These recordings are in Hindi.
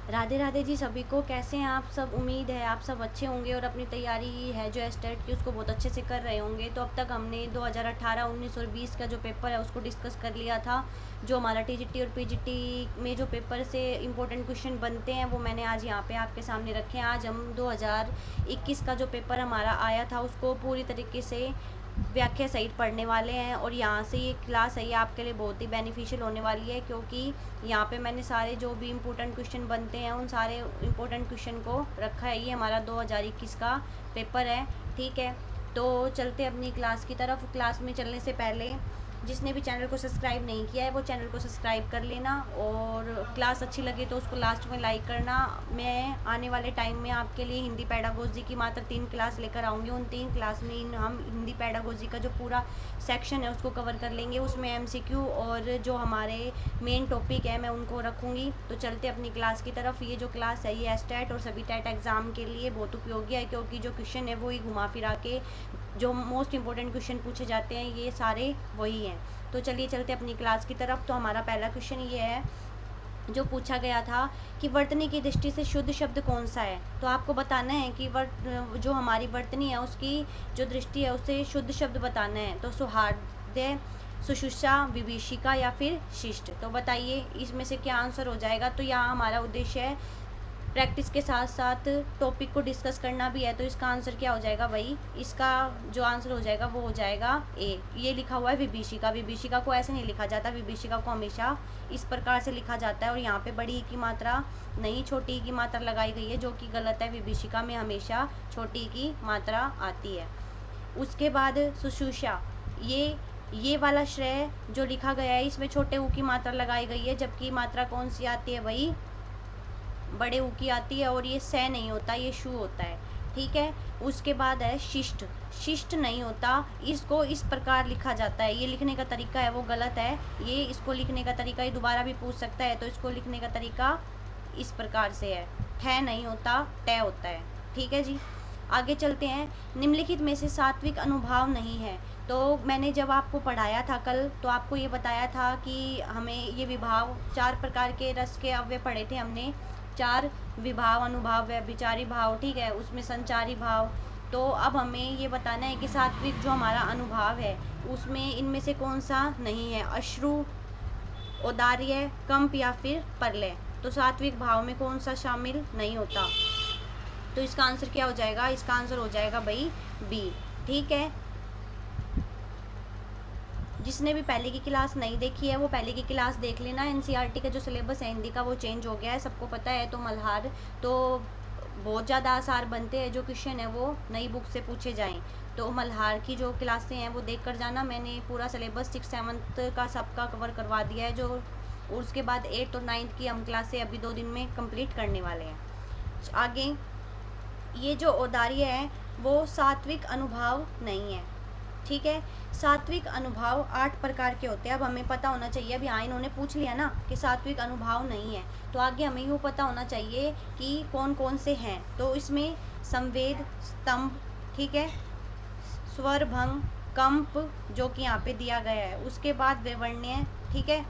राधे राधे जी सभी को। कैसे हैं आप सब? उम्मीद है आप सब अच्छे होंगे और अपनी तैयारी है जो एस्टेट की उसको बहुत अच्छे से कर रहे होंगे। तो अब तक हमने 2018, 19 और 20 का जो पेपर है उसको डिस्कस कर लिया था। जो हमारा टीजीटी और पीजीटी में जो पेपर से इम्पोर्टेंट क्वेश्चन बनते हैं वो मैंने आज यहाँ पे आपके सामने रखे हैं। आज हम 2021 का जो पेपर हमारा आया था उसको पूरी तरीके से व्याख्या सहित पढ़ने वाले हैं। और यहाँ से ये क्लास है ये आपके लिए बहुत ही बेनिफिशियल होने वाली है, क्योंकि यहाँ पे मैंने सारे जो भी इम्पोर्टेंट क्वेश्चन बनते हैं उन सारे इम्पोर्टेंट क्वेश्चन को रखा है। ये हमारा 2021 का पेपर है, ठीक है। तो चलते अपनी क्लास की तरफ। क्लास में चलने से पहले जिसने भी चैनल को सब्सक्राइब नहीं किया है वो चैनल को सब्सक्राइब कर लेना, और क्लास अच्छी लगे तो उसको लास्ट में लाइक करना। मैं आने वाले टाइम में आपके लिए हिंदी पैडागोजी की मात्र 3 क्लास लेकर आऊँगी। उन 3 क्लास में हम हिंदी पैडागोजी का जो पूरा सेक्शन है उसको कवर कर लेंगे। उसमें एमसीक्यू और जो हमारे मेन टॉपिक है मैं उनको रखूँगी। तो चलते अपनी क्लास की तरफ। ये जो क्लास है ये एस्टेट और सभी टेट एग्ज़ाम के लिए बहुत उपयोगी है, क्योंकि जो क्वेश्चन है वो ही घुमा फिरा के जो मोस्ट इंपॉर्टेंट क्वेश्चन पूछे जाते हैं ये सारे वही हैं। तो चलिए चलते अपनी क्लास की तरफ। तो हमारा पहला क्वेश्चन ये है जो पूछा गया था कि वर्तनी की दृष्टि से शुद्ध शब्द कौन सा है। तो आपको बताना है कि जो हमारी वर्तनी है उसकी जो दृष्टि है उसे शुद्ध शब्द बताना है। तो सौहार्द्य, सुश्रूषा, विभीषिका या फिर शिष्ट। तो बताइए इसमें से क्या आंसर हो जाएगा। तो यहाँ हमारा उद्देश्य है प्रैक्टिस के साथ साथ टॉपिक को डिस्कस करना भी है। तो इसका आंसर क्या हो जाएगा भाई? इसका जो आंसर हो जाएगा वो हो जाएगा ए। ये लिखा हुआ है विभीषिका। विभीषिका को ऐसे नहीं लिखा जाता, विभीषिका को हमेशा इस प्रकार से लिखा जाता है। और यहाँ पे बड़ी की मात्रा नहीं छोटी की मात्रा लगाई गई है, जो कि गलत है। विभीषिका में हमेशा छोटी की मात्रा आती है। उसके बाद सुश्रूषा, ये वाला श्रेय जो लिखा गया है इसमें छोटे ऊ की मात्रा लगाई गई है, जबकि मात्रा कौन सी आती है भाई? बड़े ऊ की आती है। और ये से नहीं होता, ये शु होता है, ठीक है। उसके बाद है शिष्ट। शिष्ट नहीं होता, इसको इस प्रकार लिखा जाता है। ये लिखने का तरीका है वो गलत है। ये इसको लिखने का तरीका ये दोबारा भी पूछ सकता है। तो इसको लिखने का तरीका इस प्रकार से है, ठे नहीं होता टे होता है, ठीक है जी। आगे चलते हैं। निम्नलिखित में से सात्विक अनुभाव नहीं है। तो मैंने जब आपको पढ़ाया था कल तो आपको ये बताया था कि हमें ये विभाव 4 प्रकार के रस के अव्यय पढ़े थे हमने। 4 विभाव, अनुभाव, व्यभिचारी भाव, ठीक है, उसमें संचारी भाव। तो अब हमें ये बताना है कि सात्विक जो हमारा अनुभाव है उसमें इनमें से कौन सा नहीं है? अश्रु, औदार्य, कंप या फिर परलय। तो सात्विक भाव में कौन सा शामिल नहीं होता? तो इसका आंसर क्या हो जाएगा? इसका आंसर हो जाएगा भाई बी, ठीक है। जिसने भी पहले की क्लास नहीं देखी है वो पहले की क्लास देख लेना। एनसीईआरटी का जो सिलेबस है हिंदी का वो चेंज हो गया है, सबको पता है। तो मल्हार तो बहुत ज़्यादा आसार बनते हैं, जो क्वेश्चन है वो नई बुक से पूछे जाएं। तो मल्हार की जो क्लासें हैं वो देख कर जाना। मैंने पूरा सिलेबस 6, 7 का सबका कवर करवा दिया है जो। और उसके बाद 8 और 9 की हम क्लासें अभी 2 दिन में कंप्लीट करने वाले हैं। आगे ये जो औदार्य है वो सात्विक अनुभाव नहीं है, ठीक है। सात्विक अनुभाव 8 प्रकार के होते हैं। अब हमें पता होना चाहिए, अब यहाँ इन्होंने पूछ लिया ना कि सात्विक अनुभाव नहीं है, तो आगे हमें यूँ पता होना चाहिए कि कौन कौन से हैं। तो इसमें संवेद, स्तंभ, ठीक है, स्वर भंग, कंप जो कि यहाँ पे दिया गया है। उसके बाद विवर्ण्य, ठीक है।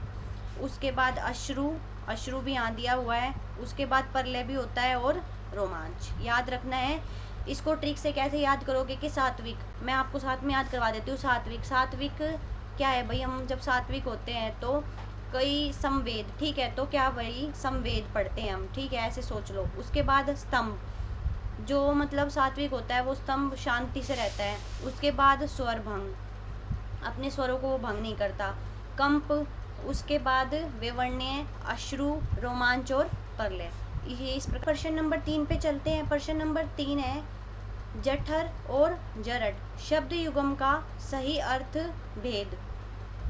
उसके बाद अश्रु, अश्रु भी यहाँ दिया हुआ है। उसके बाद परलय भी होता है और रोमांच। याद रखना है इसको। ट्रिक से कैसे याद करोगे कि सात्विक, मैं आपको साथ में याद करवा देती हूँ। सात्विक क्या है भाई? हम जब सात्विक होते हैं तो कई संवेद, ठीक है, तो क्या भाई संवेद पढ़ते हैं हम, ठीक है, ऐसे सोच लो। उसके बाद स्तंभ, जो मतलब सात्विक होता है वो स्तंभ शांति से रहता है। उसके बाद स्वर भंग, अपने स्वरों को वो भंग नहीं करता। कंप, उसके बाद विवर्ण्य, अश्रु, रोमांच और परलय। ये इस प्रकार। प्रश्न नंबर 3 पे चलते हैं। प्रश्न नंबर 3 है जठर और जरठ शब्द युग्म का सही अर्थ भेद।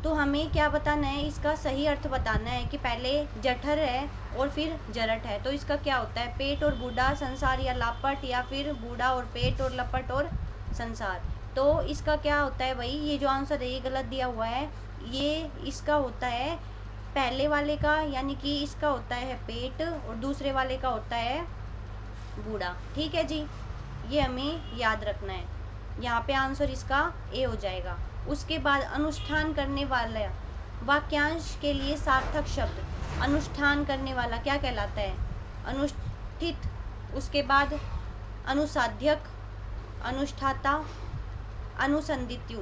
तो हमें क्या बताना है? इसका सही अर्थ बताना है कि पहले जठर है और फिर जरठ है। तो इसका क्या होता है? पेट और बूढ़ा, संसार या लापट, या फिर बूढ़ा और पेट और लपट और संसार। तो इसका क्या होता है भाई? ये जो आंसर है ये गलत दिया हुआ है। ये इसका होता है पहले वाले का, यानी कि इसका होता है पेट और दूसरे वाले का होता है बूढ़ा, ठीक है जी। ये हमें याद रखना है। यहाँ पे आंसर इसका ए हो जाएगा। उसके बाद अनुष्ठान करने वाला वाक्यांश के लिए सार्थक शब्द। अनुष्ठान करने वाला क्या कहलाता है? अनुष्ठित, उसके बाद अनुसाध्यक, अनुष्ठाता, अनुसंधित्यु।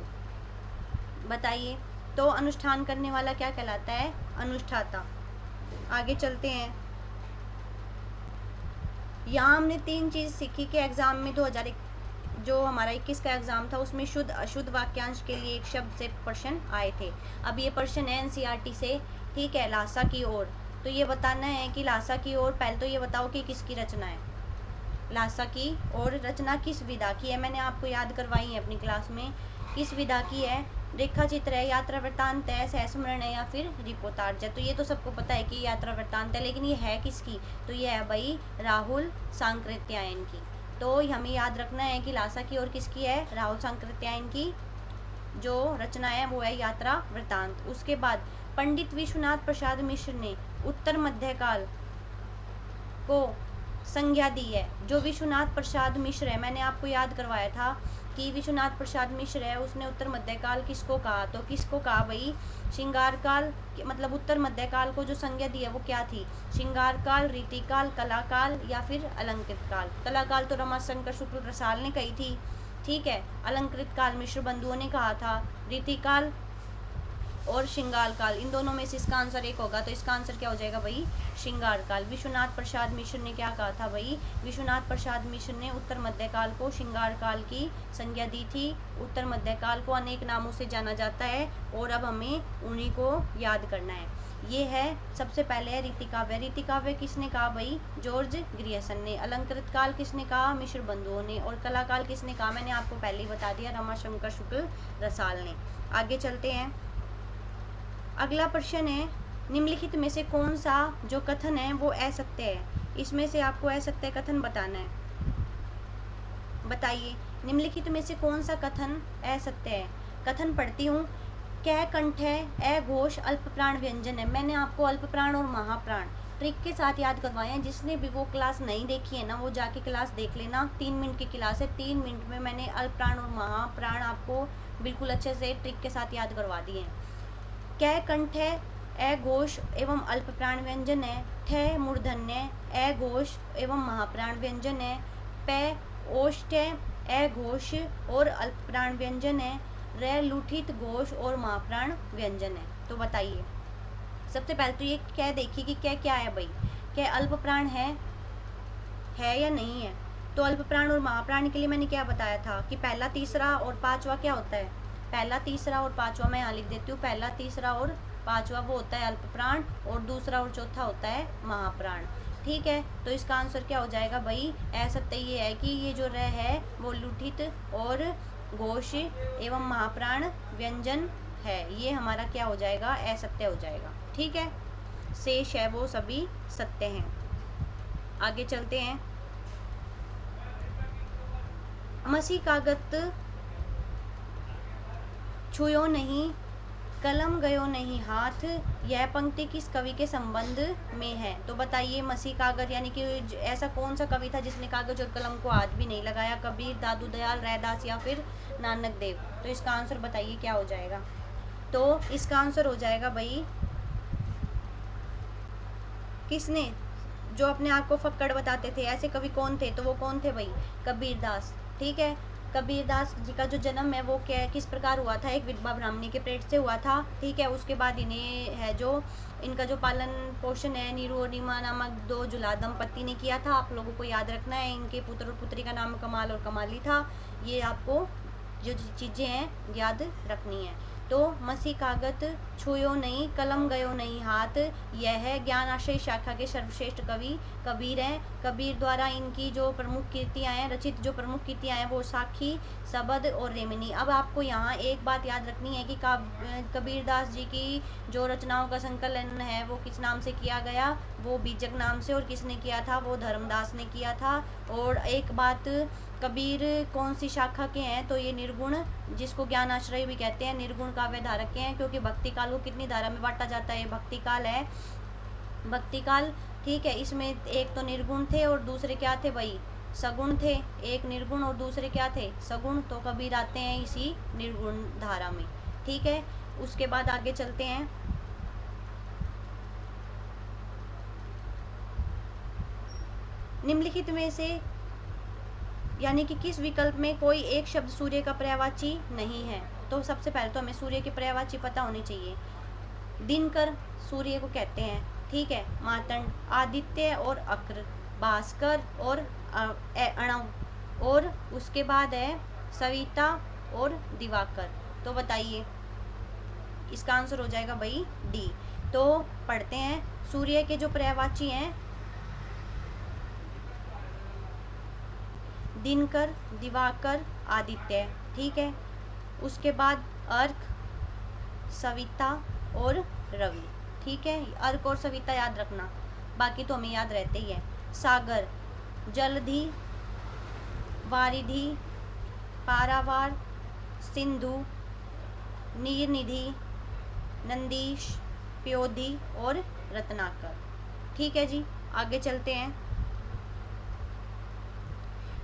बताइए, तो अनुष्ठान करने वाला क्या कहलाता है? अनुष्ठाता। आगे चलते हैं। यहाँ हमने 3 चीज़ सीखी कि एग्ज़ाम में 2021 जो हमारा 21 का एग्ज़ाम था उसमें शुद्ध अशुद्ध वाक्यांश के लिए एक शब्द से प्रश्न आए थे। अब ये प्रश्न है एनसीईआरटी से, ठीक है, लासा की ओर। तो ये बताना है कि लासा की ओर, पहले तो ये बताओ कि किसकी रचना है। लासा की ओर रचना किस विधा की है? मैंने आपको याद करवाई है अपनी क्लास में। किस विधा की है? रेखा चित्र है, यात्रा वृत्तांत है, सहस्मरण है, या फिर रिपोर्टाज है? तो ये तो सबको पता है कि यात्रा वृत्तांत है, लेकिन ये है किसकी? तो ये है भाई राहुल सांकृत्यायन की। तो हमें याद रखना है कि लासा की ओर किसकी है? राहुल सांकृत्यायन की जो रचना है वो है यात्रा वृत्तांत। उसके बाद पंडित विश्वनाथ प्रसाद मिश्र ने उत्तर मध्यकाल को संज्ञा दी है। जो विश्वनाथ प्रसाद मिश्र है, मैंने आपको याद करवाया था कि विश्वनाथ प्रसाद मिश्र है, उसने उत्तर मध्यकाल किसको कहा? तो किसको कहा भाई? श्रृंगार काल, मतलब उत्तर मध्यकाल को जो संज्ञा दी है वो क्या थी? श्रृंगार काल, रीतिकाल, कलाकाल, या फिर अलंकृत काल। कलाकाल तो रमाशंकर शुक्ल रसाल ने कही थी, ठीक है। अलंकृत काल मिश्र बंधुओं ने कहा था। रीतिकाल और श्रृंगार काल, इन दोनों में से इसका आंसर एक होगा, तो इसका आंसर क्या हो जाएगा भाई? श्रृंगार काल। विश्वनाथ प्रसाद मिश्र ने क्या कहा था भाई? विश्वनाथ प्रसाद मिश्र ने उत्तर मध्यकाल को श्रृंगार काल की संज्ञा दी थी। उत्तर मध्यकाल को अनेक नामों से जाना जाता है और अब हमें उन्हीं को याद करना है। ये है, सबसे पहले है रीतिकाव्य। रीतिकाव्य किसने कहा भाई? जॉर्ज ग्रियर्सन ने। अलंकृत काल किसने कहा? मिश्र बंधुओं ने। और कलाकाल किसने कहा? मैंने आपको पहले ही बता दिया, रमाशंकर शुक्ल रसाल ने। आगे चलते हैं। अगला प्रश्न है, निम्नलिखित में से कौन सा जो कथन है वो असत्य है? इसमें से आपको असत्य कथन बताना है। बताइए, निम्नलिखित में से कौन सा कथन असत्य है? कथन पढ़ती हूँ। कै कंठ है, अघोष अल्प प्राण व्यंजन है। मैंने आपको अल्प प्राण और महाप्राण ट्रिक के साथ याद करवाए हैं। जिसने भी वो क्लास नहीं देखी है ना, वो जाके क्लास देख लेना। 3 मिनट की क्लास है, 3 मिनट में मैंने अल्प प्राण और महाप्राण आपको बिल्कुल अच्छे से ट्रिक के साथ याद करवा दिए हैं। कै कंठ है, अघोष एवं अल्प प्राण व्यंजन है। ठ मूर्धन्य, अघोष एवं महाप्राण व्यंजन है। पै ओष्ठ है, अघोष और अल्प प्राण व्यंजन है। र लुठित घोष और महाप्राण व्यंजन है। तो बताइए, सबसे पहले तो ये क्या देखिए कि क्या क्या है भाई? क्या अल्प प्राण है या नहीं है? तो अल्प प्राण और महाप्राण के लिए मैंने क्या बताया था कि पहला, तीसरा और पांचवा क्या होता है? पहला, तीसरा और पांचवा मैं यहाँ लिख देती हूँ। पहला, तीसरा और पांचवा वो होता है अल्प प्राण, और दूसरा और चौथा होता है महाप्राण, ठीक है। तो इसका आंसर क्या हो जाएगा भाई? असत्य ये है कि ये जो रह है वो लुठित और घोष एवं महाप्राण व्यंजन है। ये हमारा क्या हो जाएगा? असत्य हो जाएगा, ठीक है। शेष है वो सभी सत्य हैं। आगे चलते हैं। मसी कागत छुयो नहीं, कलम गयो नहीं हाथ, यह पंक्ति किस कवि के संबंध में है? तो बताइए, मसी कागज यानी कि ऐसा कौन सा कवि था जिसने कागज और कलम को हाथ भी नहीं लगाया? कबीर, दादू दयाल, रैदास, या फिर नानक देव? तो इसका आंसर बताइए क्या हो जाएगा? तो इसका आंसर हो जाएगा भाई, किसने जो अपने आप को फक्कड़ बताते थे, ऐसे कवि कौन थे? तो वो कौन थे भाई? कबीरदास, ठीक है। कबीरदास जी का जो जन्म है वो क्या किस प्रकार हुआ था? एक विधवा ब्राह्मणी के पेट से हुआ था, ठीक है। उसके बाद इन्हें है जो इनका जो पालन पोषण है नीरू और रीमा नामक 2 जुला दंपत्ति ने किया था। आप लोगों को याद रखना है, इनके पुत्र और पुत्री का नाम कमाल और कमाली था। ये आपको जो चीज़ें हैं याद रखनी है। तो मसी कागत छुयो नहीं, कलम गयो नहीं हाथ, यह है ज्ञान आश्रय शाखा के सर्वश्रेष्ठ कवि कबीर हैं। कबीर द्वारा इनकी जो प्रमुख कृतियाँ हैं, रचित जो प्रमुख कृतियाँ हैं वो साखी, सबद और रेमिनी। अब आपको यहाँ एक बात याद रखनी है कि कबीरदास जी की जो रचनाओं का संकलन है वो किस नाम से किया गया? वो बीजक नाम से। और किसने किया था? वो धर्मदास ने किया था। और एक बात, कबीर कौन सी शाखा के हैं? तो ये निर्गुण, जिसको ज्ञान आश्रय भी कहते हैं, निर्गुण काव्य धारक के हैं। क्योंकि भक्ति काल को कितनी धारा में बांटा जाता है? भक्ति काल है, भक्ति काल, ठीक है। इसमें एक तो निर्गुण थे और दूसरे क्या थे भाई? सगुण थे। एक निर्गुण और दूसरे क्या थे? सगुण। तो कबीर आते हैं इसी निर्गुण धारा में, ठीक है। उसके बाद आगे चलते हैं। निम्नलिखित में से यानी कि किस विकल्प में कोई एक शब्द सूर्य का पर्यायवाची नहीं है? तो सबसे पहले तो हमें सूर्य के पर्यायवाची पता होने चाहिए। दिनकर सूर्य को कहते हैं, ठीक है। मातंड, आदित्य और अक्र, भास्कर और अणव, और उसके बाद है सविता और दिवाकर। तो बताइए, इसका आंसर हो जाएगा भाई डी। तो पढ़ते हैं, सूर्य के जो पर्यायवाची हैं दिनकर, दिवाकर, आदित्य, ठीक है। उसके बाद अर्क, सविता और रवि, ठीक है। अर्क और सविता याद रखना, बाकी तो हमें याद रहते ही है। सागर, जलधि, वारिधि, पारावार, सिंधु, नीरनिधि, नंदीश, प्योधि और रत्नाकर, ठीक है जी। आगे चलते हैं।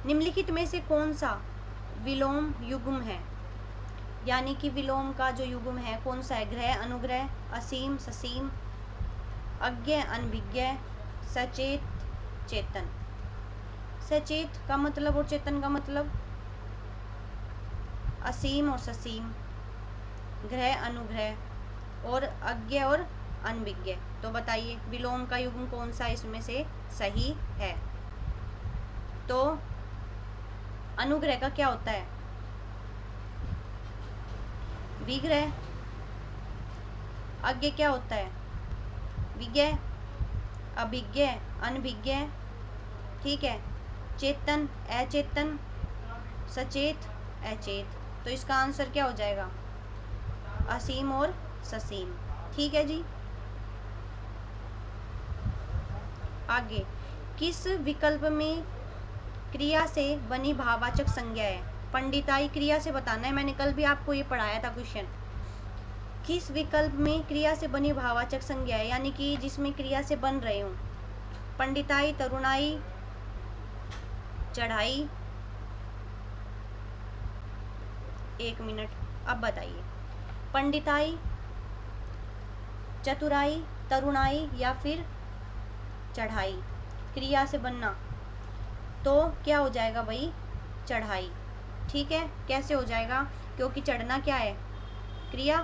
निम्नलिखित में से कौन सा विलोम युग्म है? यानी कि विलोम का जो युग्म है कौन सा है? ग्रह, अनुग्रह, असीम, ससीम, अज्ञ, अनभिज्ञ, सचेत, चेतन। सचेत का मतलब और चेतन का मतलब, असीम और ससीम, ग्रह, अनुग्रह और अज्ञ और अनभिज्ञ। तो बताइए विलोम का युग्म कौन सा इसमें से सही है? तो अनुग्रह का क्या होता है? विग्रह। अज्ञ क्या होता है? विज्ञ, अभिज्ञ, अनभिज्ञ, ठीक है। चेतन, अचेतन, सचेत, अचेत। तो इसका आंसर क्या हो जाएगा? असीम और ससीम, ठीक है जी। आगे, किस विकल्प में क्रिया से बनी भाववाचक संज्ञा है? पंडिताई क्रिया से बताना है, मैंने कल भी आपको ये पढ़ाया था क्वेश्चन। किस विकल्प में क्रिया से बनी भाववाचक संज्ञा है, यानी कि जिसमें क्रिया से बन रहे हूँ? पंडिताई, तरुणाई, चढ़ाई। एक मिनट, अब बताइए, पंडिताई, चतुराई, तरुणाई या फिर चढ़ाई? क्रिया से बनना तो क्या हो जाएगा भाई? चढ़ाई, ठीक है। कैसे हो जाएगा? क्योंकि चढ़ना क्या है? क्रिया।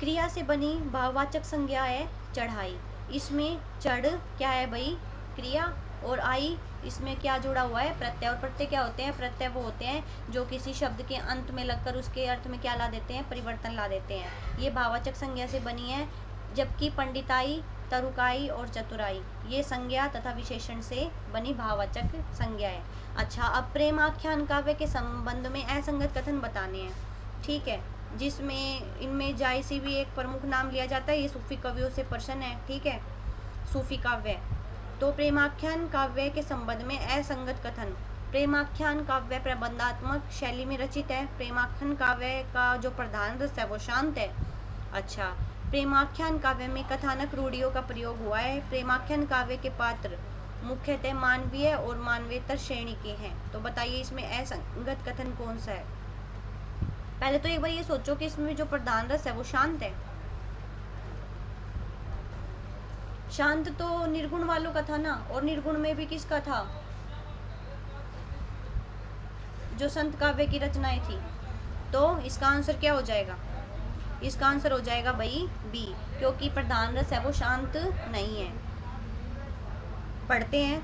क्रिया से बनी भाववाचक संज्ञा है चढ़ाई। इसमें चढ़ क्या है भाई? क्रिया, और आई इसमें क्या जुड़ा हुआ है? प्रत्यय। और प्रत्यय क्या होते हैं? प्रत्यय वो होते हैं जो किसी शब्द के अंत में लगकर उसके अर्थ में क्या ला देते हैं? परिवर्तन ला देते हैं। ये भाववाचक संज्ञा से बनी है, जबकि पंडिताई, तरुकाई और चतुराई ये संज्ञा तथा विशेषण से बनी भाववाचक संज्ञा है। अच्छा, अब प्रेमाख्यान काव्य के संबंध में असंगत कथन बताने हैं, ठीक है। जिसमें इनमें जायसी भी एक प्रमुख नाम लिया जाता है। ये सूफी कवियों से प्रश्न है, ठीक है, सूफी काव्य। तो प्रेमाख्यान काव्य के संबंध में असंगत कथन। प्रेमाख्यान काव्य प्रबंधात्मक शैली में रचित है। प्रेमाख्यान काव्य का जो प्रधान रस है वो शांत है। अच्छा, प्रेमाख्यान काव्य में कथानक रूढ़ियों का प्रयोग हुआ है। प्रेमाख्यान काव्य के पात्र मुख्यतः मानवीय और मानवेतर श्रेणी के हैं। तो बताइए इसमें असंगत कथन कौन सा है? पहले तो एक बार ये सोचो कि इसमें जो प्रधान रस है वो शांत है। शांत तो निर्गुण वालों का था ना, और निर्गुण में भी किसका था? जो संत काव्य की रचनाएं थी। तो इसका आंसर क्या हो जाएगा? इसका आंसर हो जाएगा भाई बी, क्योंकि प्रधान रस है वो शांत नहीं है। पढ़ते हैं,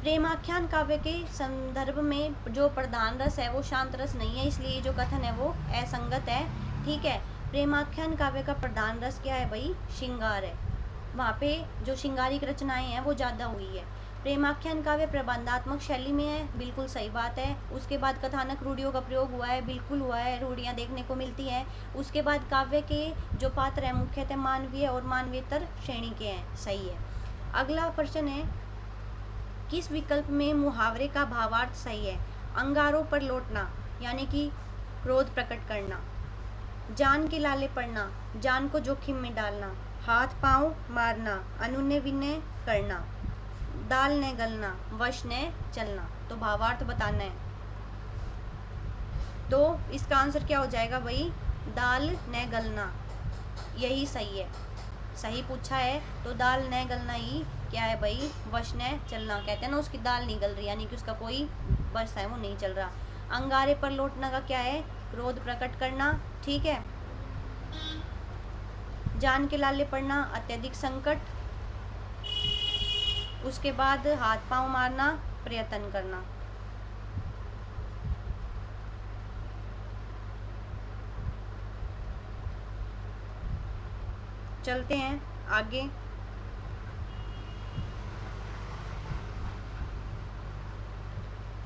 प्रेमाख्यान काव्य के संदर्भ में जो प्रधान रस है वो शांत रस नहीं है, इसलिए जो कथन है वो असंगत है, ठीक है। प्रेमाख्यान काव्य का प्रधान रस क्या है भाई? श्रृंगार है। वहाँ पे जो श्रृंगारिक रचनाएं हैं वो ज़्यादा हुई है। प्रेमाख्यान काव्य प्रबंधात्मक शैली में है, बिल्कुल सही बात है। उसके बाद कथानक रूढ़ियों का प्रयोग हुआ है, बिल्कुल हुआ है, रूढ़ियाँ देखने को मिलती हैं। उसके बाद काव्य के जो पात्र हैं मुख्यतः मानवीय और मानवेतर श्रेणी के हैं, सही है। अगला प्रश्न है, किस विकल्प में मुहावरे का भावार्थ सही है? अंगारों पर लौटना यानी कि क्रोध प्रकट करना, जान के लाले पड़ना, जान को जोखिम में डालना, हाथ पांव मारना, अनुन्य विनय करना, दाल ने गलना, वश ने चलना। तो भावार्थ बताना है। तो इसका आंसर क्या हो जाएगा भाई? दाल ने गलना, यही सही है। सही पूछा है, तो दाल न गलना ही क्या है भाई, वश न चलना, कहते हैं ना उसकी दाल नहीं गल रही, यानी कि उसका कोई वश है वो नहीं चल रहा। अंगारे पर लौटना का क्या है, क्रोध प्रकट करना, ठीक है। जान के लाले पड़ना, अत्यधिक संकट। उसके बाद हाथ पांव मारना, प्रयत्न करना। चलते हैं आगे।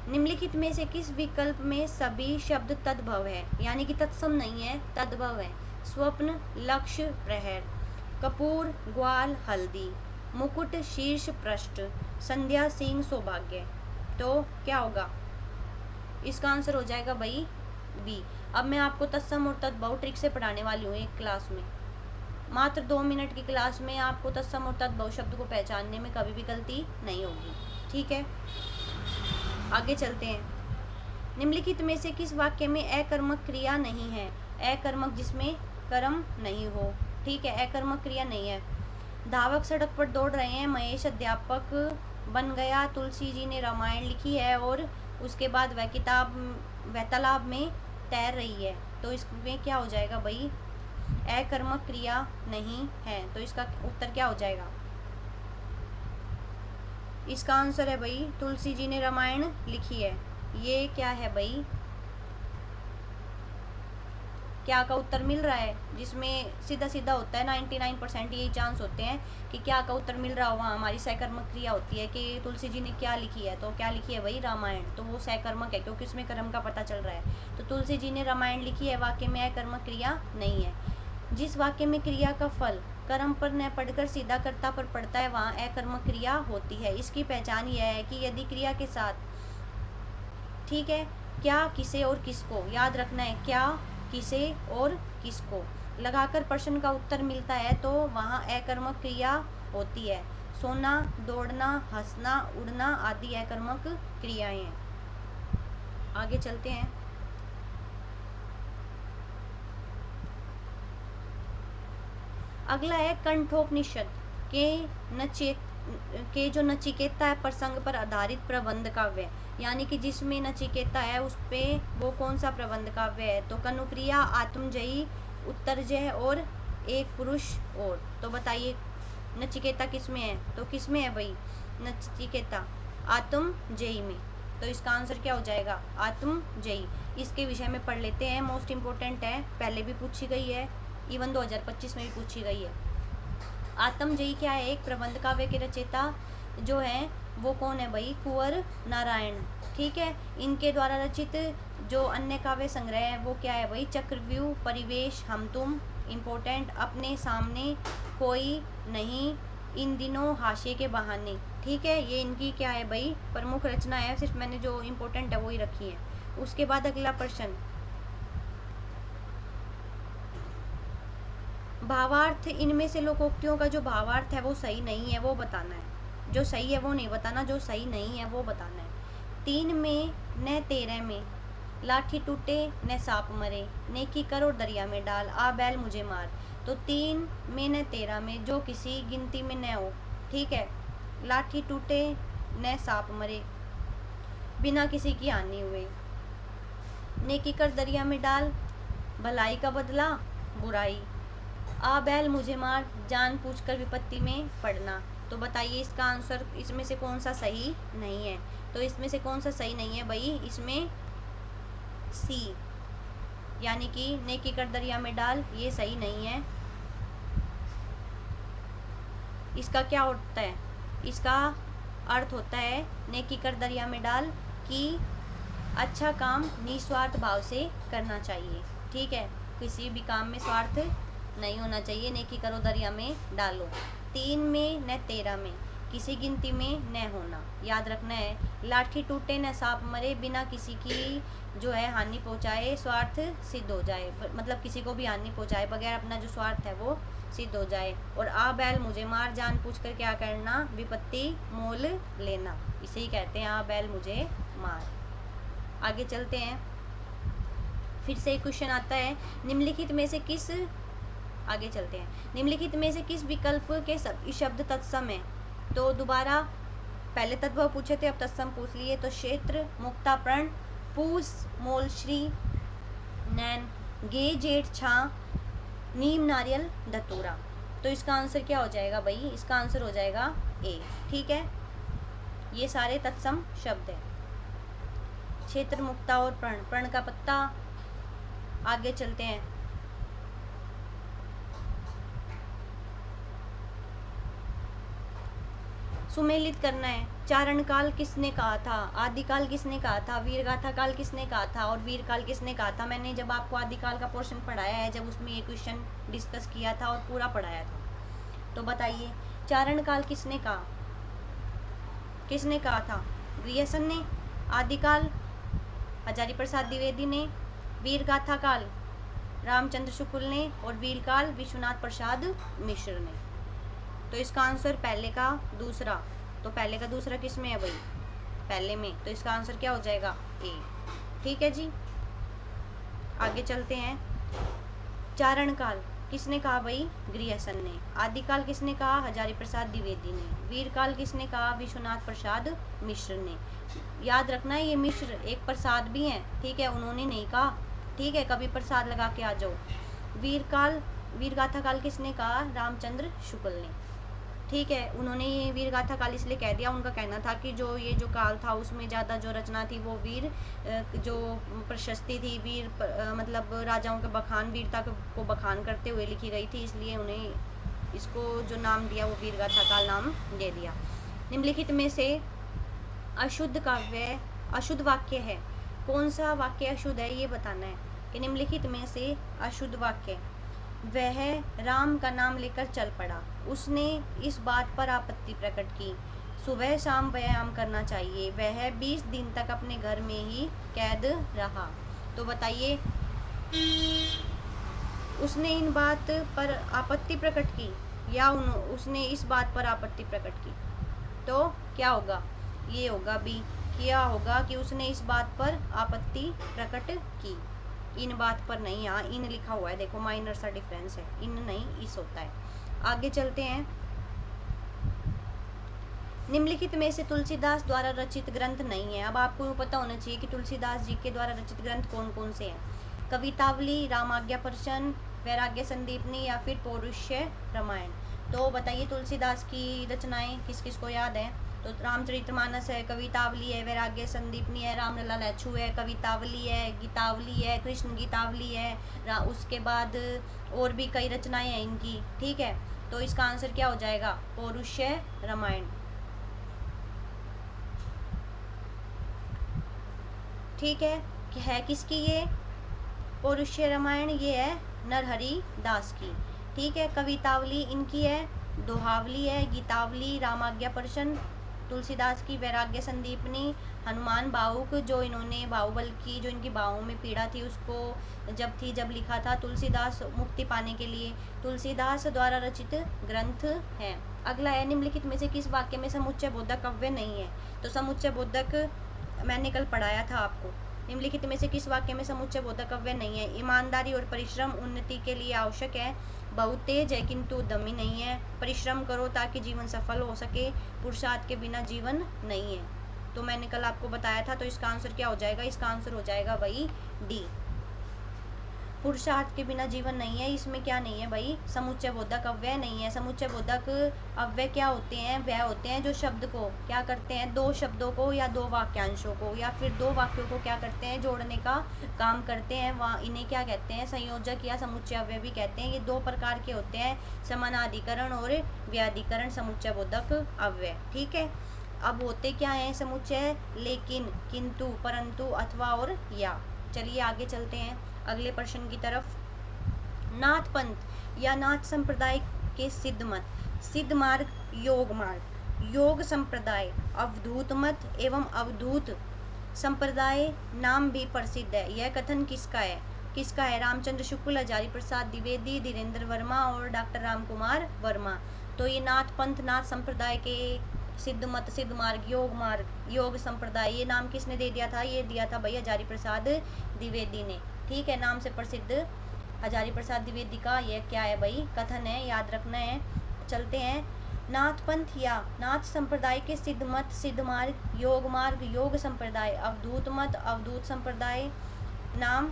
निम्नलिखित में से किस विकल्प में सभी शब्द तद्भव है, यानी कि तत्सम नहीं है, तद्भव है। स्वप्न, लक्ष्य, प्रहर। कपूर, ग्वाल, हल्दी। मुकुट, शीर्ष, पृष्ठ। संध्या, सिंह, सौभाग्य। तो क्या होगा, इसका आंसर हो जाएगा भाई बी। अब मैं आपको तत्सम और तद्भव ट्रिक से पढ़ाने वाली हूँ एक क्लास में। मात्र 2 मिनट की क्लास में आपको तत्सम और तद्भव शब्द को पहचानने में कभी भी गलती नहीं होगी, ठीक है। आगे चलते हैं। निम्नलिखित में से किस वाक्य में अकर्मक क्रिया नहीं है, अकर्मक जिसमें कर्म नहीं हो, ठीक है, अकर्मक क्रिया नहीं है। धावक सड़क पर दौड़ रहे हैं, महेश अध्यापक बन गया, तुलसी जी ने रामायण लिखी है और उसके बाद वह तालाब में तैर रही है, तो इसमें क्या हो जाएगा भाई, अकर्मक क्रिया नहीं है, तो इसका उत्तर क्या हो जाएगा, इसका आंसर है भाई तुलसी जी ने रामायण लिखी है। ये क्या है भाई, क्या का उत्तर मिल रहा है, जिसमें सीधा सीधा होता है 99% यही चांस होते हैं कि क्या का उत्तर मिल रहा हो, वहाँ हमारी सकर्मक क्रिया होती है कि तुलसी जी ने क्या लिखी है, तो क्या लिखी है भाई, रामायण, तो वो सकर्मक है क्योंकि उसमें कर्म का पता चल रहा है। तो तुलसी जी ने रामायण लिखी है वाक्य में अकर्मक क्रिया नहीं है। जिस वाक्य में क्रिया का फल कर्म पर न पढ़कर सीधा कर्ता पर पड़ता है, वहाँ अकर्मक क्रिया होती है। इसकी पहचान यह है कि यदि क्रिया के साथ, ठीक है, क्या, किसे और किसको, याद रखना है, क्या, किसे और किसको लगाकर प्रश्न का उत्तर मिलता है, तो वहाँ अकर्मक क्रिया होती है। सोना, दौड़ना, हंसना, उड़ना आदि अकर्मक क्रियाएं हैं। आगे चलते हैं। अगला है कंठोपनिषद के जो नचिकेता है प्रसंग पर आधारित प्रबंध काव्य, यानी कि जिसमें नचिकेता है उस पे वो कौन सा प्रबंध काव्य है, तो कनुप्रिया, आत्मजयी, उत्तरजय और एक पुरुष और। तो बताइए नचिकेता किसमें है, तो किसमें है भाई नचिकेता, आत्मजयी में, तो इसका आंसर क्या हो जाएगा, आत्मजयी। इसके विषय में पढ़ लेते हैं, मोस्ट इम्पोर्टेंट है, पहले भी पूछी गई है, इवन 2025 में भी पूछी गई है। आत्मजयी क्या है, एक प्रबंध काव्य के रचयिता जो है वो कौन है भाई, कुंवर नारायण, ठीक है। इनके द्वारा रचित जो अन्य काव्य संग्रह है वो क्या है भाई, चक्रव्यूह, परिवेश, हम तुम, इम्पोर्टेंट, अपने सामने, कोई नहीं, इन दिनों, हाशिए के बहाने, ठीक है। ये इनकी क्या है भाई, प्रमुख रचना है, सिर्फ मैंने जो इम्पोर्टेंट है वो ही रखी है। उसके बाद अगला प्रश्न, भावार्थ, इनमें से लोकोक्तियों का जो भावार्थ है वो सही नहीं है वो बताना है, जो सही है वो नहीं बताना, जो सही नहीं है वो बताना है। 3 में न 13 में, लाठी टूटे न सांप मरे, नेकी कर और दरिया में डाल, आ बैल मुझे मार। तो 3 में न 13 में जो किसी गिनती में न हो, ठीक है, लाठी टूटे न सांप मरे, बिना किसी की हानि हुए, नेकी कर दरिया में डाल, भलाई का बदला बुराई, आ बैल मुझे मार, जान पूछकर विपत्ति में पड़ना। तो बताइए इसका आंसर इसमें से कौन सा सही नहीं है, तो इसमें से कौन सा सही नहीं है भाई, इसमें सी, यानी कि नेकी कर दरिया में डाल, ये सही नहीं है। इसका क्या होता है, इसका अर्थ होता है नेकी कर दरिया में डाल कि अच्छा काम निस्वार्थ भाव से करना चाहिए, ठीक है, किसी भी काम में स्वार्थ नहीं होना चाहिए, नेकी करो दरिया में डालो। 3 में न 13 में, किसी गिनती में न होना, याद रखना है, लाठी टूटे न सांप मरे, बिना किसी की जो है हानि पहुंचाए स्वार्थ सिद्ध हो जाए, मतलब किसी को भी हानि पहुंचाए बगैर अपना जो स्वार्थ है वो सिद्ध हो जाए। और आ बैल मुझे मार, जान पूछ कर क्या करना, विपत्ति मोल लेना, इसे ही कहते हैं आ बैल मुझे मार। आगे चलते हैं, फिर से एक क्वेश्चन आता है, निम्नलिखित में से किस आगे चलते हैं। निम्नलिखित में से किस विकल्प के सभी शब्द तत्सम है? तो दोबारा पहले तत्व पूछे थे, अब तत्सम पूछ लिए। तो क्षेत्र, मुक्ता, प्रण, पूस, मोल, श्री, नैन, गे, जेठ, छा, नीम, नारियल, धतूरा। तो इसका आंसर क्या हो जाएगा भाई? इसका आंसर हो जाएगा ए। ठीक है, ये सारे तत्सम शब्द है, क्षेत्र, मुक्ता और प्रण। प्रण का पत्ता। आगे चलते हैं। सुमेलित करना है। चारण काल किसने कहा था? आदिकाल किसने कहा था? वीरगाथा काल किसने कहा था? और वीरकाल किसने कहा था? मैंने जब आपको आदिकाल का पोर्शन पढ़ाया है, जब उसमें ये क्वेश्चन डिस्कस किया था और पूरा पढ़ाया था। तो बताइए, चारण काल किसने कहा? किसने कहा था? ग्रियसन ने। आदिकाल हजारी प्रसाद द्विवेदी ने। वीरगाथा काल रामचंद्र शुक्ल ने। और वीरकाल विश्वनाथ प्रसाद मिश्र ने। तो इसका आंसर पहले का दूसरा। तो पहले का दूसरा किस में है भाई? पहले में। तो इसका आंसर क्या हो जाएगा? ए। ठीक है जी, आगे चलते हैं। चारण काल किसने कहा भाई? ग्रियसन ने। आदिकाल किसने कहा? हजारी प्रसाद द्विवेदी ने। वीरकाल किसने कहा? विश्वनाथ प्रसाद मिश्र ने। याद रखना है, ये मिश्र एक प्रसाद भी हैं, ठीक है, उन्होंने नहीं कहा। ठीक है, कभी प्रसाद लगा के आ जाओ। वीरकाल, वीरगाथा काल किसने कहा? रामचंद्र शुक्ल ने। ठीक है, उन्होंने ये वीरगाथा काल इसलिए कह दिया, उनका कहना था कि जो ये जो काल था उसमें ज़्यादा जो रचना थी वो वीर जो प्रशस्ति थी, वीर मतलब राजाओं के बखान, वीरता को बखान करते हुए लिखी गई थी, इसलिए उन्हें इसको जो नाम दिया वो वीरगाथा काल नाम दे दिया। निम्नलिखित में से अशुद्ध काव्य, अशुद्ध वाक्य है। कौन सा वाक्य अशुद्ध है ये बताना है कि निम्नलिखित में से अशुद्ध वाक्य। वह राम का नाम लेकर चल पड़ा, उसने इस बात पर आपत्ति प्रकट की, सुबह शाम व्यायाम करना चाहिए, वह 20 दिन तक अपने घर में ही कैद रहा। तो बताइए, उसने इन बात पर आपत्ति प्रकट की या उसने इस बात पर आपत्ति प्रकट की? तो क्या होगा? ये होगा बी। क्या होगा कि उसने इस बात पर आपत्ति प्रकट की, इन बात पर नहीं। यहाँ इन लिखा हुआ है, देखो माइनर सा डिफरेंस है, इन नहीं इस होता है। आगे चलते हैं। निम्नलिखित में से तुलसीदास द्वारा रचित ग्रंथ नहीं है। अब आपको पता होना चाहिए कि तुलसीदास जी के द्वारा रचित ग्रंथ कौन कौन से हैं। कवितावली, रामाज्ञापर्शन, वैराग्य संदीपनी या फिर पौरुष्य रामायण। तो बताइए, तुलसीदास की रचनाएं किस किस को याद है? तो रामचरितमानस है, कवितावली है, वैराग्य संदीपनी है, रामलला लैछू है, कवितावली है, गीतावली है, कृष्ण गीतावली है, उसके बाद और भी कई रचनाएं हैं इनकी। ठीक है, तो इसका आंसर क्या हो जाएगा? पौरुष्य रामायण। ठीक है किसकी ये पौरुष्य रामायण? ये है नरहरि दास की। ठीक है, कवितावली इनकी है, दोहावली है, गीतावली, रामाज्ञापर्शन तुलसीदास की, वैराग्य संदीपनी हनुमान बाहुक, जो इन्होंने बाहुबल की जो इनकी बाहों में पीड़ा थी उसको जब लिखा था तुलसीदास मुक्ति पाने के लिए, तुलसीदास द्वारा रचित ग्रंथ है। अगला है, निम्नलिखित में से किस वाक्य में समुच्चय बोधक काव्य नहीं है? तो समुच्चय बोधक मैंने कल पढ़ाया था आपको। निम्नलिखित में से किस वाक्य में समुच्चय बोधक काव्य नहीं है? ईमानदारी और परिश्रम उन्नति के लिए आवश्यक है, बहुत तेज है किंतु उद्यमी नहीं है, परिश्रम करो ताकि जीवन सफल हो सके, पुरुषार्थ के बिना जीवन नहीं है। तो मैंने कल आपको बताया था, तो इसका आंसर क्या हो जाएगा? इसका आंसर हो जाएगा वही डी, पुरुषार्थ के बिना जीवन नहीं है। इसमें क्या नहीं है भाई? समुच्चय बोधक अव्यय नहीं है। समुच्चय बोधक अव्यय क्या होते हैं? वह होते हैं जो शब्द को क्या करते हैं? दो शब्दों को या दो वाक्यांशों को या फिर दो वाक्यों को क्या करते हैं? जोड़ने का काम करते हैं। वहाँ इन्हें क्या कहते हैं? संयोजक या समुच्चय अव्यय भी कहते हैं। ये दो प्रकार के होते हैं, समानाधिकरण और व्याधिकरण समुच्चय बोधक अव्यय। ठीक है, अब होते क्या है समुच्चय? लेकिन, किंतु, परंतु, अथवा और या। चलिए आगे चलते हैं अगले प्रश्न की तरफ। नाथ पंथ या नाथ संप्रदाय के सिद्ध मत, सिद्ध मार्ग, योग मार्ग, योग संप्रदाय, अवधूत मत एवं अवधूत संप्रदाय नाम भी प्रसिद्ध है। यह कथन किसका है? किसका है? रामचंद्र शुक्ल, हजारी प्रसाद द्विवेदी, धीरेन्द्र वर्मा और डॉक्टर राम कुमार वर्मा। तो ये नाथ पंथ, नाथ संप्रदाय के सिद्ध मत, सिद्ध मार्ग, योग संप्रदाय, ये नाम किसने दे दिया था? ये दिया था भैया हजारी प्रसाद द्विवेदी ने। ठीक है, नाम से प्रसिद्ध हजारी प्रसाद द्विवेदी का ये क्या है भाई, कथन है, याद रखना है। चलते हैं। नाथ पंथ या नाथ संप्रदाय के सिद्ध मत, सिद्ध मार्ग, योग मार्ग, योग संप्रदाय, अवधूत मत, अवधूत संप्रदाय नाम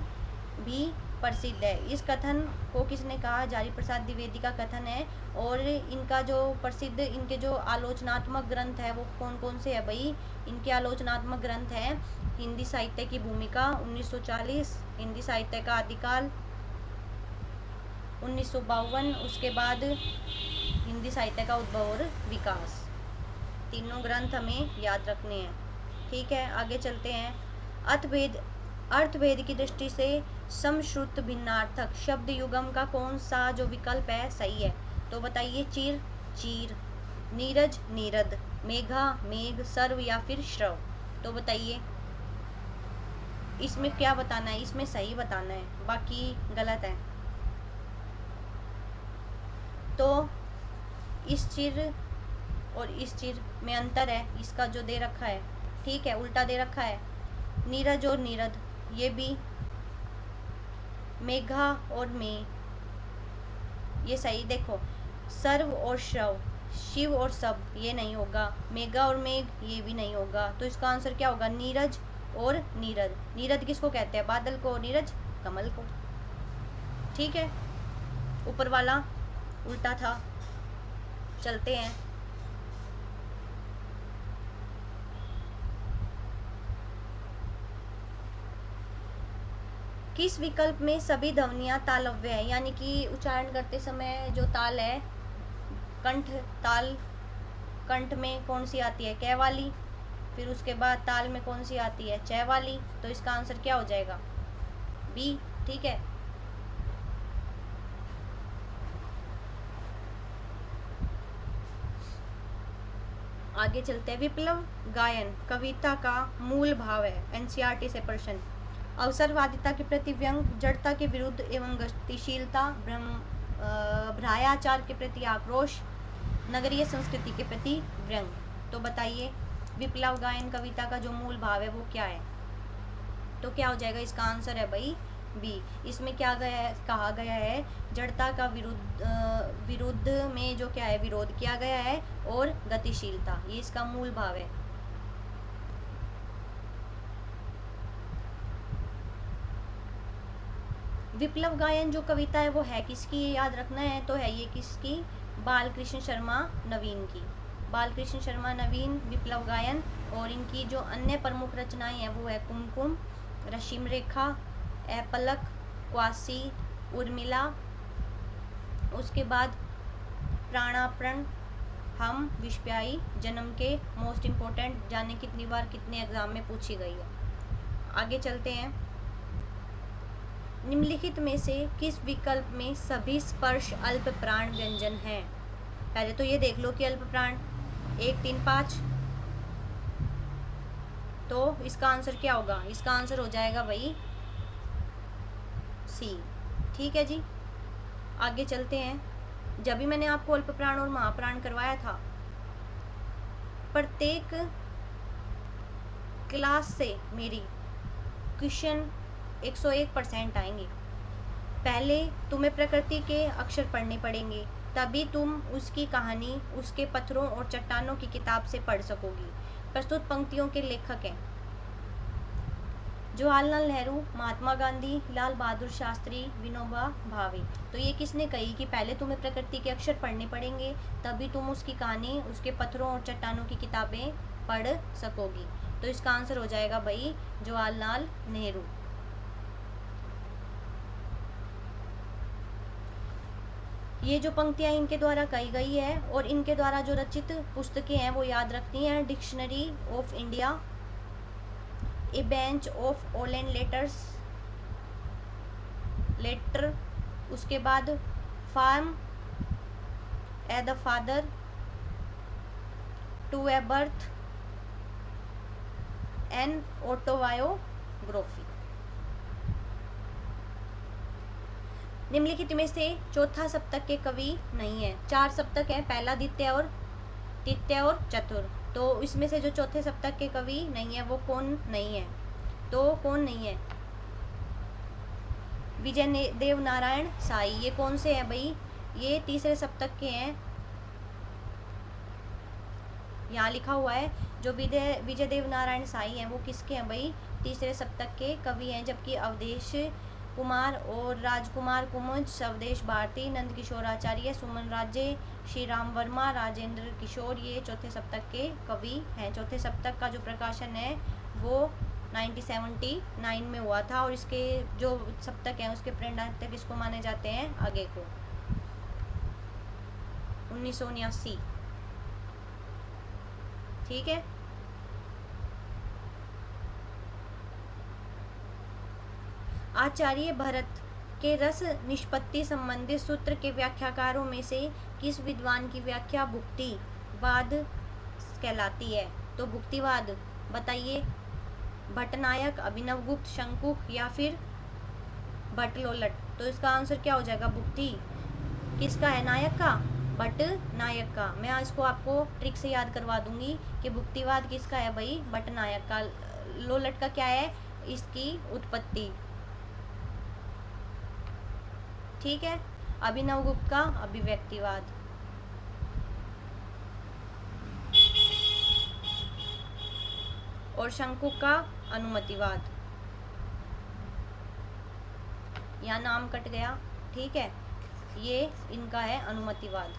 भी प्रसिद्ध है। इस कथन को किसने कहा, हजारी प्रसाद द्विवेदी का कथन है। और इनका जो प्रसिद्ध, इनके जो आलोचनात्मक ग्रंथ है वो कौन कौन से है भाई, इनके आलोचनात्मक ग्रंथ हैं हिंदी साहित्य की भूमिका 1940, हिंदी साहित्य का आदिकाल 1952, उसके बाद हिंदी साहित्य का उद्भव और विकास। तीनों ग्रंथ हमें याद रखने हैं। ठीक है, आगे चलते हैं। अर्थभेद, अर्थभेद की दृष्टि से समश्रुत भिन्नार्थक शब्द युगम का कौन सा जो विकल्प है सही है, तो बताइए। चिर चीर, नीरज नीरद, मेघा मेघ, सर्व या फिर श्रव, तो बताइए इसमें क्या बताना है, इसमें सही बताना है, बाकी गलत है। तो इस चिर और इस चिर में अंतर है, इसका जो दे रखा है, ठीक है, उल्टा दे रखा है। नीरज और नीरद ये भी, मेघा और में ये सही। देखो, सर्व और श्रव, शिव और सब ये नहीं होगा, मेघा और मेघ ये भी नहीं होगा, तो इसका आंसर क्या होगा, नीरज और नीरद। नीरद किसको कहते हैं, बादल को, नीरज कमल को। ठीक है, ऊपर वाला उल्टा था। चलते हैं। किस विकल्प में सभी ध्वनियां तालव्य है, यानी कि उच्चारण करते समय जो ताल है, कंठ ताल, कंठ में कौन सी आती है, कै वाली, फिर उसके बाद ताल में कौन सी आती है, च वाली, तो इसका आंसर क्या हो जाएगा, बी। ठीक है, आगे चलते हैं। विप्लव गायन कविता का मूल भाव है, एनसीईआरटी से प्रश्न। अवसरवादिता के प्रति व्यंग, जड़ता के विरुद्ध एवं गतिशीलता, भ्रायाचार के प्रति आक्रोश, नगरीय संस्कृति के प्रति व्यंग, तो बताइए विप्लव गायन कविता का जो मूल भाव है वो क्या है, तो क्या हो जाएगा, इसका आंसर है भाई बी। इसमें क्या कहा गया है, जड़ता का विरुद्ध में जो क्या है, विरोध किया गया है, और गतिशीलता, ये इसका मूल भाव है। विप्लव गायन जो कविता है वो है किसकी, ये याद रखना है, तो है ये किसकी, बालकृष्ण शर्मा नवीन की। बालकृष्ण शर्मा नवीन विप्लव गायन, और इनकी जो अन्य प्रमुख रचनाएं हैं वो है कुमकुम, रश्मि रेखा, पलक, क्वासी, उर्मिला, उसके बाद प्राणापण, हम, विश्वव्यापी, जन्म के, मोस्ट इम्पोर्टेंट, जाने कितनी बार कितने एग्जाम में पूछी गई है। आगे चलते हैं। निम्नलिखित में से किस विकल्प में सभी स्पर्श अल्प प्राण व्यंजन हैं, पहले तो ये देख लो कि अल्प प्राण 1, 3, 5, तो इसका आंसर क्या होगा, इसका आंसर हो जाएगा भाई सी। ठीक है जी, आगे चलते हैं। जब भी मैंने आपको अल्प प्राण और महाप्राण करवाया था, प्रत्येक क्लास से मेरी क्वेश्चन 101% आएंगे। पहले तुम्हें प्रकृति के अक्षर पढ़ने पड़ेंगे, तभी तुम उसकी कहानी उसके पत्थरों और चट्टानों की किताब से पढ़ सकोगी। प्रस्तुत पंक्तियों के लेखक हैं जवाहरलाल नेहरू, महात्मा गांधी, लाल बहादुर शास्त्री, विनोबा भावे। तो ये किसने कही कि पहले तुम्हें प्रकृति के अक्षर पढ़ने पड़ेंगे, तभी तुम उसकी कहानी उसके पत्थरों और चट्टानों की किताबें पढ़ सकोगी, तो इसका आंसर हो जाएगा भाई जवाहरलाल नेहरू। ये जो पंक्तियां इनके द्वारा कही गई है, और इनके द्वारा जो रचित पुस्तकें हैं वो याद रखनी है। Dictionary of India, a bench of all and letter, उसके बाद form a the father, to a birth, an autobiography. निम्नलिखित में से चौथा सप्तक के कवि नहीं है। 4 सप्तक है, पहला, द्वितीय और तृतीय और चतुर्थ, तो इसमें से जो चौथे सप्तक के कवि नहीं है वो कौन नहीं है, तो कौन नहीं है, विजय देव नारायण साई, ये कौन से हैं भाई? ये तीसरे सप्तक के हैं, यहाँ लिखा हुआ है। जो विजय देव नारायण साई हैं वो किसके हैं भाई? तीसरे सप्तक के कवि हैं। जबकि अवधेश कुमार और राजकुमार कुमुद, अवधेश भारती, नंद किशोर आचार्य, सुमन राजे, श्री राम वर्मा, राजेंद्र किशोर, ये चौथे सप्तक के कवि हैं। चौथे सप्तक का जो प्रकाशन है वो 1979 में हुआ था, और इसके जो सप्तक हैं उसके प्रणेता किसको माने जाते हैं? आगे को 1979। ठीक है। आचार्य भरत के रस निष्पत्ति संबंधी सूत्र के व्याख्याकारों में से किस विद्वान की व्याख्या भुक्तिवाद कहलाती है? तो भुक्तिवाद बताइए, भट्टनायक, अभिनवगुप्त, शंकुक या फिर भट्टलोलट? तो इसका आंसर क्या हो जाएगा? भुक्ति किसका है? नायक का, भट्टनायक का। मैं इसको आपको ट्रिक से याद करवा दूंगी कि भुक्तिवाद किसका है भाई? भट्टनायक का। लोलट का क्या है? इसकी उत्पत्ति। ठीक है। अभिनवगुप्त का अभिव्यक्तिवाद। और शंकुक का अनुमतिवाद। यहाँ नाम कट गया। ठीक है, ये इनका है अनुमतिवाद।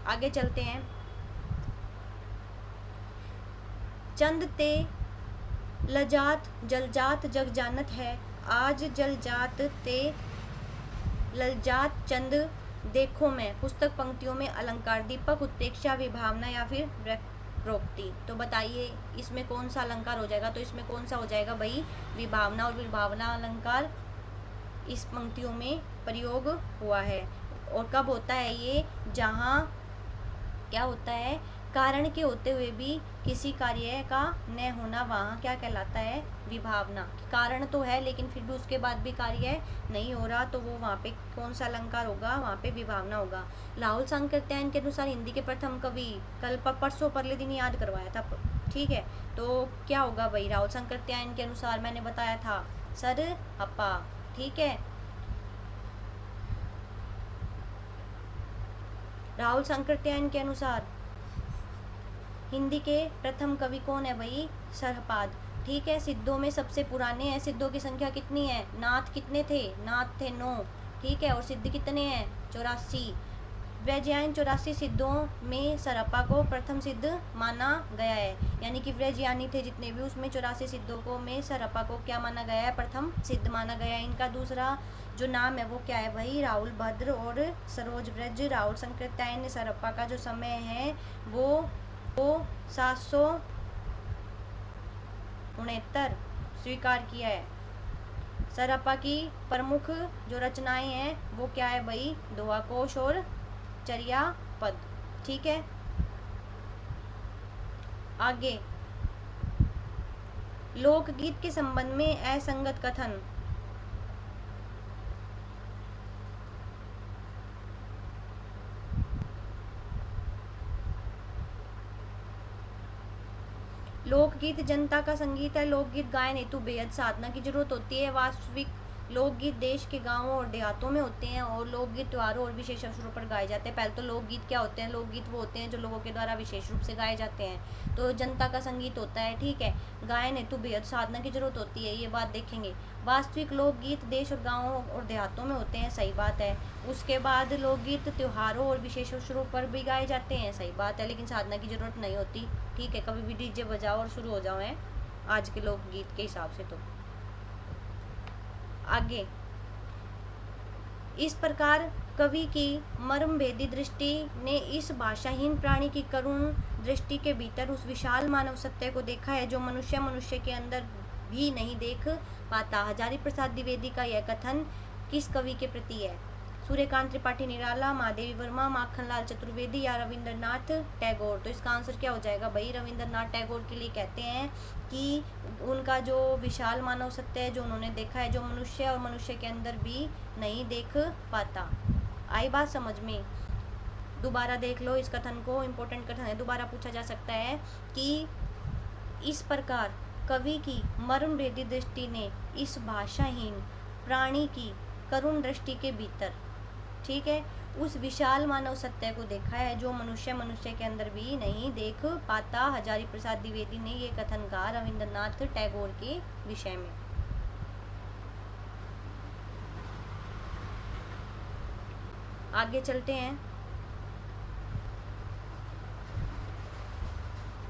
आगे चलते हैं। चंद ते लजात जलजात जग जानत है, आज जलजात ते ललजात चंद देखो मैं। पुस्तक पंक्तियों में अलंकार, दीपक, उत्प्रेक्षा, विभावना या फिर प्रोक्ति? तो बताइए इसमें कौन सा अलंकार हो जाएगा? तो इसमें कौन सा हो जाएगा भाई? विभावना। और विभावना अलंकार इस पंक्तियों में प्रयोग हुआ है। और कब होता है ये? जहाँ क्या होता है? कारण के होते हुए भी किसी कार्य का न होना, वहाँ क्या कहलाता है? विभावना। कारण तो है लेकिन फिर भी उसके बाद भी कार्य नहीं हो रहा, तो वो वहाँ पे कौन सा अलंकार होगा? वहाँ पे विभावना होगा। राहुल सांकृत्यायन के अनुसार हिंदी के प्रथम कवि, कल परसों परले दिन याद करवाया था। ठीक है, तो क्या होगा भाई? राहुल सांकृत्यायन के अनुसार मैंने बताया था सरहप्पा। ठीक है, राहुल सांकृत्यायन के अनुसार हिंदी के प्रथम कवि कौन है भाई? सरहपाद। ठीक है, सिद्धों में सबसे पुराने हैं। सिद्धों की संख्या कितनी है? नाथ कितने थे? नाथ थे 9। ठीक है, और सिद्ध कितने हैं? 84। व्रजयान 84 सिद्धों में सरहप्पा को प्रथम सिद्ध माना गया है। यानी कि व्रजयानी थे जितने भी, उसमें 84 सिद्धों को में सरहप्पा को क्या माना गया है? प्रथम सिद्ध माना गया है। इनका दूसरा जो नाम है वो क्या है भाई? राहुल भद्र और सरोज ब्रज। राहुल सांकृत्यायन सरहप्पा का जो समय है वो 769 स्वीकार किया है। सरहप्पा की प्रमुख जो रचनाएं हैं वो क्या है भाई? दोहा-कोश और चर्यापद। ठीक है, आगे लोकगीत के संबंध में असंगत कथन। लोकगीत जनता का संगीत है। लोकगीत गायन हेतु बेहद साधना की जरूरत होती है। वास्तविक लोकगीत देश के गांवों और देहातों में होते हैं, और लोकगीत त्योहारों और विशेष अवसरों पर गाए जाते हैं। पहले तो लोकगीत क्या होते हैं? लोकगीत वो होते हैं जो लोगों के द्वारा विशेष रूप से गाए जाते हैं, तो जनता का संगीत होता है। ठीक है, गायन हेतु बेहद साधना की जरूरत होती है, ये बात देखेंगे। वास्तविक लोकगीत देश और गाँवों और देहातों में होते हैं, सही बात है। उसके बाद लोकगीत त्योहारों और विशेष अवसरों पर भी गाए जाते हैं, सही बात है, लेकिन साधना की जरूरत नहीं होती। ठीक है, कभी भी डीजे बजाओ और शुरू हो जाओ हैं आज के लोकगीत के हिसाब से। तो आगे इस प्रकार कवि की मर्मभेदी दृष्टि ने इस भाषाहीन प्राणी की करुण दृष्टि के भीतर उस विशाल मानव सत्य को देखा है जो मनुष्य के अंदर भी नहीं देख पाता। हजारी प्रसाद द्विवेदी का यह कथन किस कवि के प्रति है? सूर्यकांत त्रिपाठी निराला, महादेवी वर्मा, माखनलाल चतुर्वेदी या रविंद्रनाथ टैगोर? तो इसका आंसर क्या हो जाएगा भाई? रविंद्रनाथ टैगोर के लिए कहते हैं कि उनका जो विशाल मानव सत्य है जो उन्होंने देखा है, जो मनुष्य और मनुष्य के अंदर भी नहीं देख पाता। आई बात समझ में? दोबारा देख लो इस कथन को, इम्पोर्टेंट कथन है, दोबारा पूछा जा सकता है कि इस प्रकार कवि की मर्मभेदी दृष्टि ने इस भाषाहीन प्राणी की करुण दृष्टि के भीतर, ठीक है, उस विशाल मानव सत्य को देखा है जो मनुष्य के अंदर भी नहीं देख पाता। हजारी प्रसाद द्विवेदी ने ये कथन कहा रविंद्रनाथ टैगोर के विषय में। आगे चलते हैं।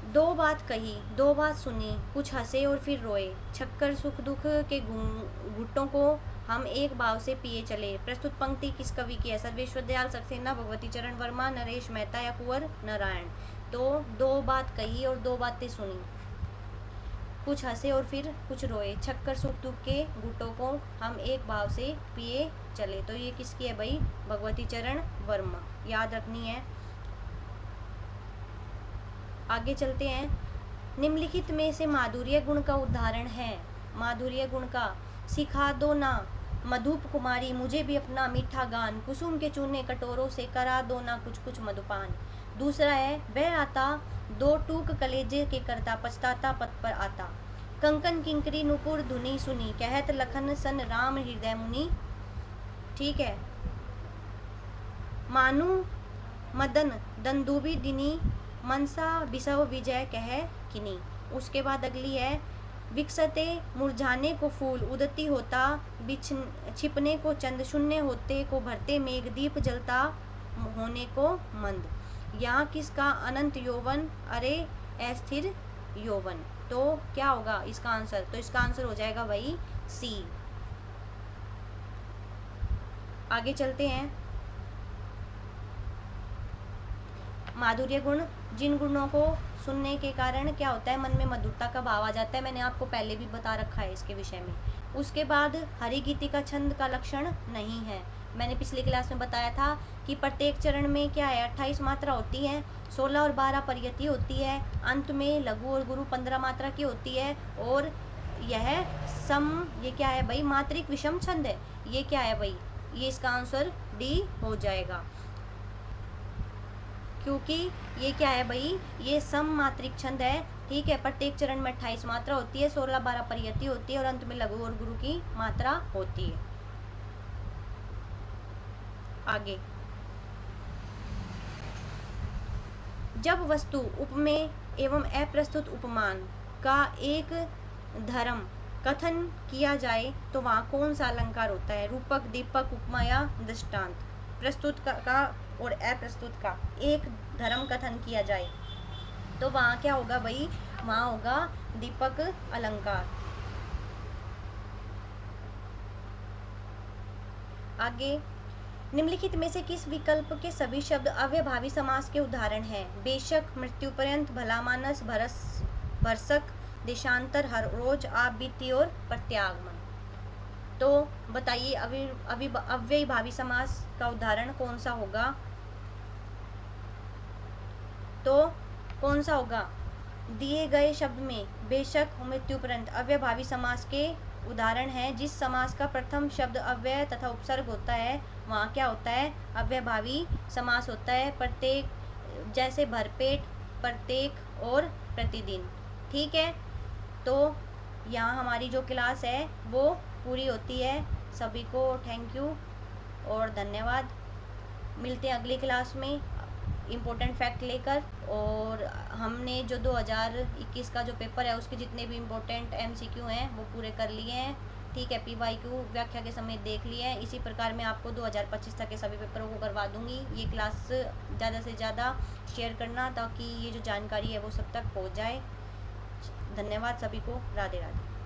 दो बात कही, दो बात सुनी, कुछ हंसे और फिर रोए, छक्कर सुख दुख के घुट्टों को हम एक भाव से पिए चले। प्रस्तुत पंक्ति किस कवि की है? सर्वेश्वर दयाल सक्सेना, भगवती चरण वर्मा, नरेश मेहता या कुंवर नारायण। तो दो बात कही और दो बातें सुनी, कुछ हंसे और फिर कुछ रोए, छक्कर सुख दुख के घुट्टों को हम एक भाव से पिए चले। तो ये किसकी है भाई? भगवती चरण वर्मा, याद रखनी है। आगे चलते हैं। निम्नलिखित में से माधुर्य गुण का उदाहरण है। माधुर्य गुण का, सिखा दो ना मधुप कुमारी मुझे भी अपना मीठा गान, कुसुम के चूने कटोरों से करा दो ना कुछ कुछ मधुपान। दूसरा है, वह आता दो टूक कलेजे के करता, पछताता पथ पर आता, कंकन किंकरी नुपुर धुनी सुनी, कहत लखन सन राम हृदय मुनि। ठीक है। मानु मदन दंदुबी दिनी, मनसा बिसव विजय कह किनी। उसके बाद अगली है, विकसते मुरझाने को फूल, उदती होता छिपने को चंद, शून्य होते को भरते मेघ, दीप जलता होने को मंद। यहाँ किसका? अनंत यौवन, अरे अस्थिर यौवन। तो क्या होगा इसका आंसर? तो इसका आंसर हो जाएगा भाई सी। आगे चलते हैं। माधुर्य गुण, जिन गुणों को सुनने के कारण क्या होता है? मन में मधुरता का भाव आ जाता है। मैंने आपको पहले भी बता रखा है इसके विषय में। उसके बाद हरिगीति का छंद का लक्षण नहीं है। मैंने पिछली क्लास में बताया था कि प्रत्येक चरण में क्या है? 28 मात्रा होती है, 16 और 12 परियति होती है, अंत में लघु और गुरु 15 मात्रा की होती है, और यह सम, ये क्या है भाई? मात्रिक विषम छंद है। ये क्या है भाई? ये इसका आंसर डी हो जाएगा, क्योंकि ये क्या है भाई? ये सम मात्रिक छंद है। ठीक है। प्रत्येक चरण में 28 मात्रा होती है, 16-12 परियति होती है, और अंत में लघु और गुरु की मात्रा होती है। आगे, जब वस्तु उपमेय एवं अप्रस्तुत उपमान का एक धर्म कथन किया जाए तो वहाँ कौन सा अलंकार होता है? रूपक, दीपक, उपमा या दृष्टांत। प्रस्तुत का और अप्रस्तुत का एक धर्म कथन किया जाए तो वहाँ क्या होगा भाई? वहाँ होगा दीपक अलंकार। आगे, निम्नलिखित में से किस विकल्प के सभी शब्द अव्ययभावी समास के उदाहरण हैं? बेशक, मृत्यु पर्यंत, भला मानस, भरसक, देशांतर, हर रोज, आप बीती और प्रत्यागमन। तो बताइए अव्ययभावी समास का उदाहरण कौन सा होगा? तो कौन सा होगा? दिए गए शब्द में बेशक, मृत्यु पर्यंत अव्ययभावी समास के उदाहरण है। जिस समास का प्रथम शब्द अव्यय तथा उपसर्ग होता है वहाँ क्या होता है? अव्ययभावी समास होता है। प्रत्येक, जैसे भरपेट, प्रत्येक और प्रतिदिन। ठीक है। तो यहाँ हमारी जो क्लास है वो पूरी होती है। सभी को थैंक यू और धन्यवाद। मिलते हैं अगली क्लास में इम्पोर्टेंट फैक्ट लेकर। और हमने जो 2021 का जो पेपर है उसके जितने भी इम्पोर्टेंट MCQ हैं वो पूरे कर लिए हैं। ठीक है। PYQ व्याख्या के समय देख लिए हैं। इसी प्रकार मैं आपको 2025 तक के सभी पेपरों को करवा दूंगी। ये क्लास ज़्यादा से ज़्यादा शेयर करना ताकि ये जो जानकारी है वो सब तक पहुँच जाए। धन्यवाद सभी को। राधे राधे।